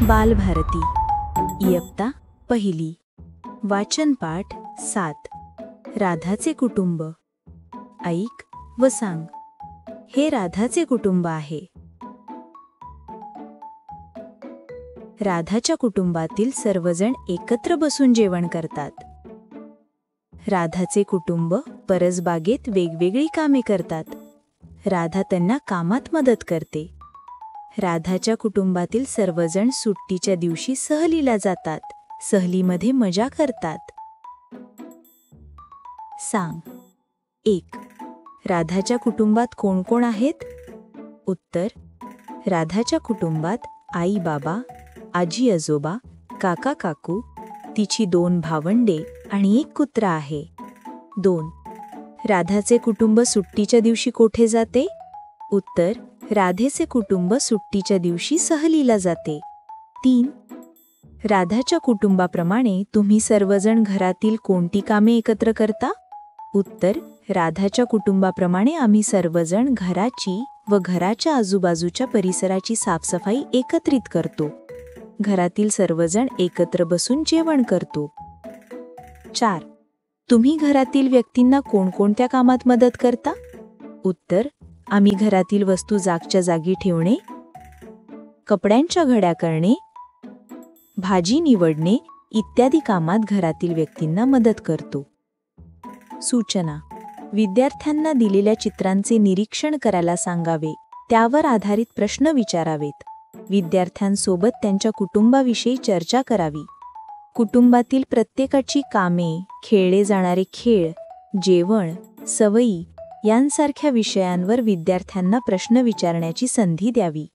बालभारती इयत्ता पहिली वाचन पाठ 7 राधाचे कुटुंब ऐक व सांग. हे राधाचे कुटुंब आहे. राधाच्या कुटुंबातील सर्वजण एकत्र बसून जेवण करतात. राधाचे कुटुंब परसबागेत वेगवेगळी कामे करतात. राधा त्यांना कामात मदत करते. राधाच्या कुटुंबातील सर्वजण सुट्टीच्या दिवशी सहलीला जातात. सहलीमध्ये मजा करतात. सांग. 1. राधाच्या कुटुंबात कोण कोण आहेत? उत्तर. राधाच्या कुटुंबात आई बाबा, आजी आजोबा, काका काकू, तिची 2 भावंडे आणि 1 कुत्रा आहे. 2. राधाचे कुटुंब सुट्टीच्या दिवशी कोठे जाते? उत्तर. राधेचे कुटुंब सुट्टीच्या दिवशी सहलीला जाते. 3. राधाच्या कुटुंबाप्रमाणे तुम्ही सर्वजण घरातील कोणती कामे एकत्र करता? उत्तर. राधाच्या कुटुंबाप्रमाणे आम्ही सर्वजण घराची व घराच्या आजूबाजूच्या परिसराची साफसफाई एकत्रित करतो. घरातील सर्वजण एकत्र बसून जेवण करतो. 4. तुम्ही घरातील व्यक्तींना कोणकोणत्या कामात मदत करता? उत्तर. आम्ही घरातील वस्तू जागच्या जागी ठेवणे, कपड्यांच्या घड्या करणे, भाजी निवडणे इत्यादी कामात घरातील व्यक्तींना मदत करतो. सूचना. विद्यार्थ्यांना दिलेल्या चित्रांचे निरीक्षण करायला सांगावे. त्यावर आधारित प्रश्न विचारावेत. विद्यार्थ्यांसोबत त्यांच्या कुटुंबाविषयी चर्चा करावी. कुटुंबातील प्रत्येकाची कामे, खेळले जाणारे खेळ, जेवण, सवयी यांसारख्या विषयांवर विद्यार्थ्यांना प्रश्न विचारण्याची संधी द्यावी.